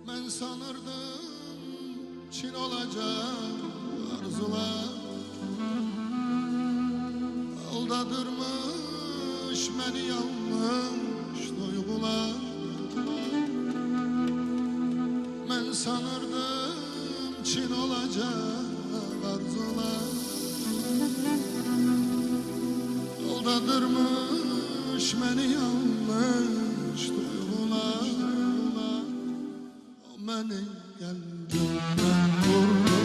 Ben sanırdım Çin olacak arzular, aldadırmış beni yanlış duygular. Ben sanırdım Çin olacak arzular, aldadırmış beni yanlış duygular. O beni kalbimden vurdu,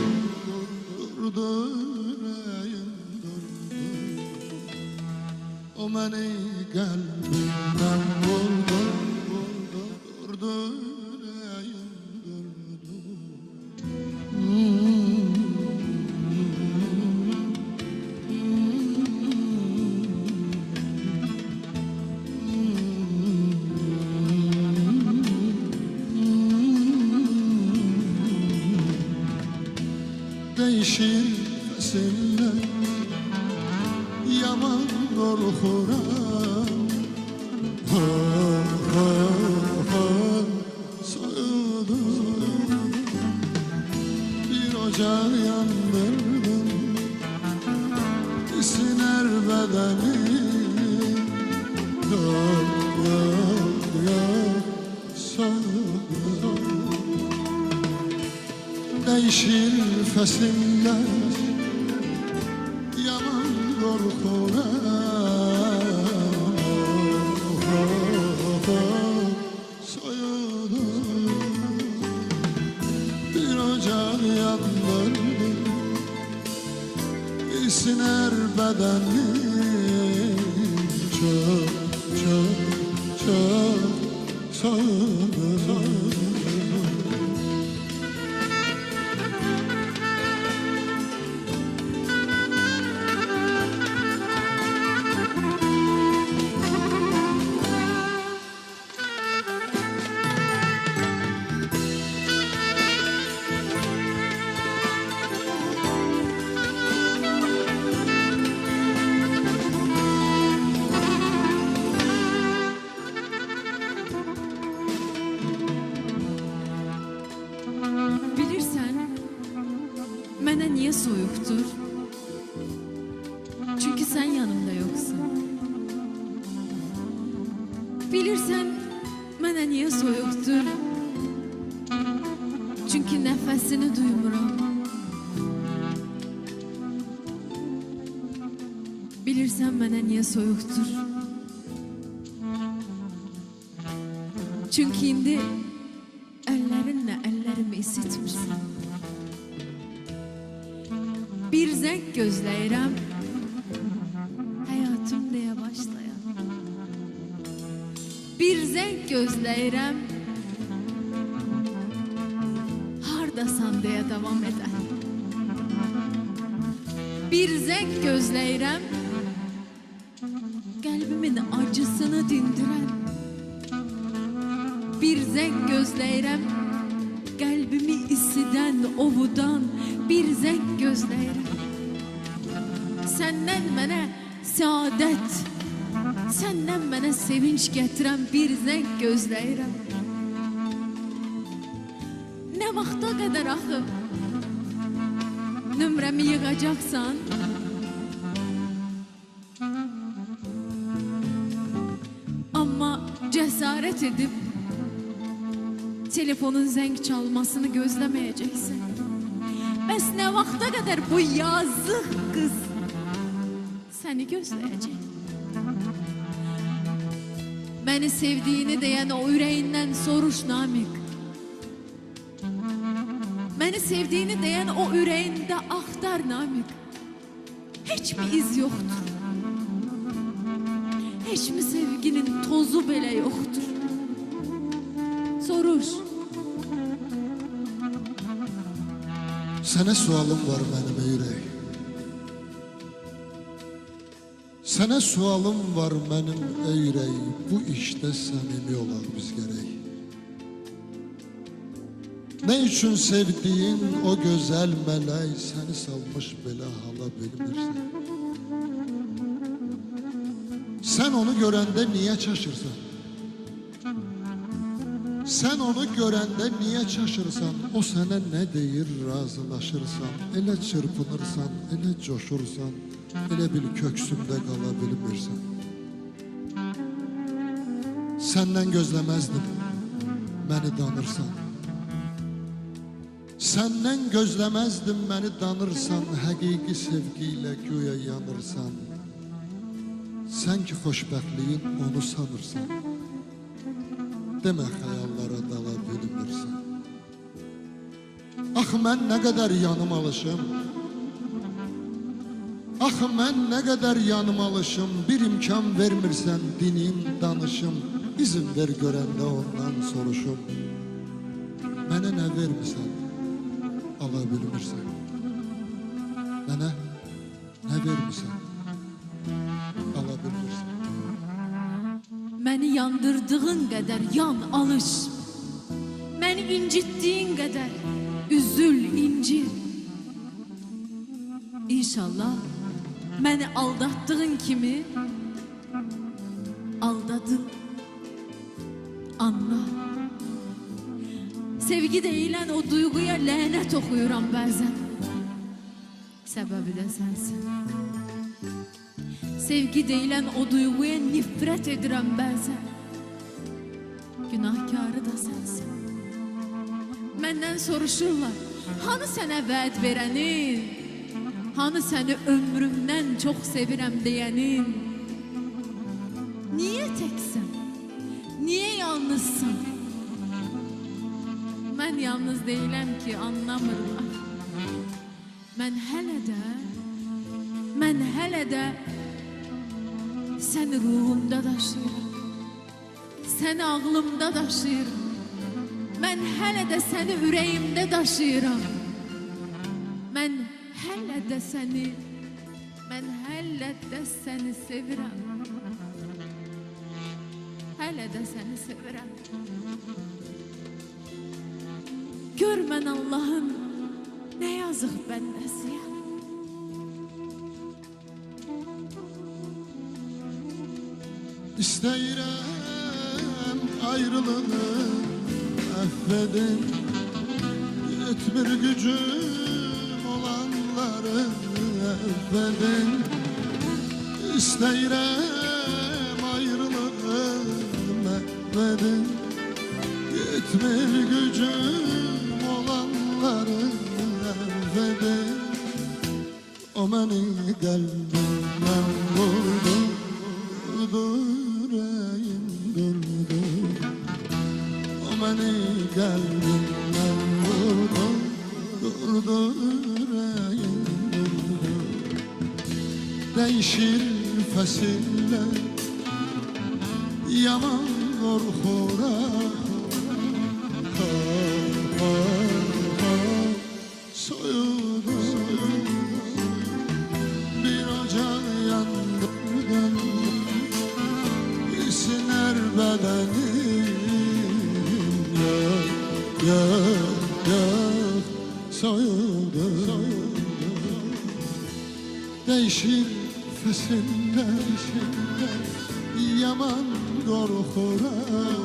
durdu, yüreğim durdu. O beni kalbimden vurdu, durdu, yüreğim durdu. Değişir fasiller, yaman korkuram. Soyudu, bir ocak yandırdım, siner bedeni. Soyudu. Değişir fasiller, yaman korkuram. Soyudu, bir ocak yandırdım, siner bedeni. Çok, çok, çok soyudu. Mənə niyə soyuqdur? Çünki sən yanımda yoxsun. Bilirsən, mənə niyə soyuqdur? Çünki nəfəsini duymuram. Bilirsən, mənə niyə soyuqdur? Çünki indi əllərinlə əllərimi isitmirsən. Bir zəng gözləyirəm, həyatım deyə başlayan. Bir zəng gözləyirəm, hardasan deyə davam edən. Bir zəng gözləyirəm, qəlbimin acısını dindirən. Bir zəng gözləyirəm, qəlbimi isidən, ovudan. Bir zəng gözləyirəm, səndən mənə səadət, səndən mənə sevinç gətirən bir zəng gözləyirəm. Nə vaxta qədər axı nömrəmi yığacaqsan? Amma cəsarət edib telefonun zəng çalmasını gözləməyəcəksən. Bəs nə vaxta qədər bu yazıq qız səni gözləyəcək? Məni sevdiyini deyən o ürəyindən soruş Namiq. Məni sevdiyini deyən o ürəyində axtar Namiq. Heç bir iz yoxdur. Heç mi sevginin tozu belə yoxdur? Soruş. Sənə sualım var mənim ürək. Sənə sualım var mənim ürək. Bu işdə səmimi olaq biz gərək. Nə üçün sevdiyin o gözəl mələk səni salmış belə hala bilmirsən? Sən onu görəndə niyə çaşırsan? Sen onu görəndə niyə çaşırsan? O sənə nə deyir, razılaşırsan? Elə çırpınırsan, elə coşursan, elə bil köksümdə qala bilmirsən. Səndən gözləməzdim, məni danırsan. Səndən gözləməzdim, məni danırsan, həqiqi sevgi ilə güya yanırsan. Sən ki xoşbəxtliyin onu sanırsan. Demə xəyallara dala bilmirsən. Axı mən nə qədər yanım alışım, axı mən nə qədər yanım alışım, bir imkan vermirsən dinim, danışım, izin ver görəndə ondan soruşum. Mənə nə vermirsən, ala bilmirsən. Mənə nə vermirsən, ala bilmirsən. Məni yandırdığın qədər yan alış, məni incitdiyin qədər üzül, incir. İnşallah məni aldatdığın kimi aldadın, anla. Sevgi deyilən o duyğuya lənət oxuyuram bəzən. Səbəbi də sənsin. Sevgi deyilən o duyğuya nifrət edirəm bəzən. Günahkarı da sənsin. Məndən soruşurlar, hanı sənə vəd verənin, hanı səni ömrümdən çox sevirəm deyənin. Niyə təksən? Niyə yalnızsan? Mən yalnız deyiləm ki, anlamırlar. Mən hələ də səni ruhumda daşıyıram, səni ağlımda daşıyıram. Mən hələ də səni ürəyimdə daşıyıram. Mən hələ də səni sevirəm. Hələ də səni sevirəm. Gör mən Allahın nə yazıq bəndəsiyəm. İstəyirəm ayrılığını əffedin, yetmir gücüm olanları əffedin. İstəyirəm ayrılığını əffedin, yetmir gücüm olanları əffedin. O məni qəlbimdən vurdu, yüreğim durdu. O beni kalbimden vurdu, durdu yüreğim durdu. Değişir fesiller, yaman korkuram. Soyuldu, bir ocak yandırdın, siner bedenim, yok, soyuldu. Değişir fesiller, yaman korkuram.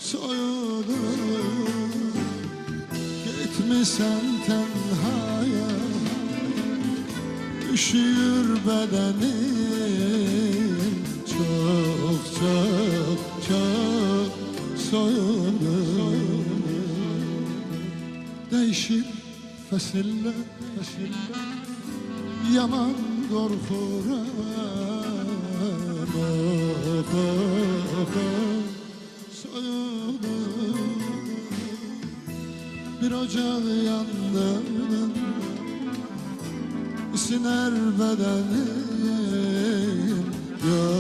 Soyuldu, gitmişsen tenhaya, üşüyor bedenim, çok soyuldu. Değişir fesiller, yaman korkuram. Soyuldu, bir ocak yandırdın, siner bedenim, yok.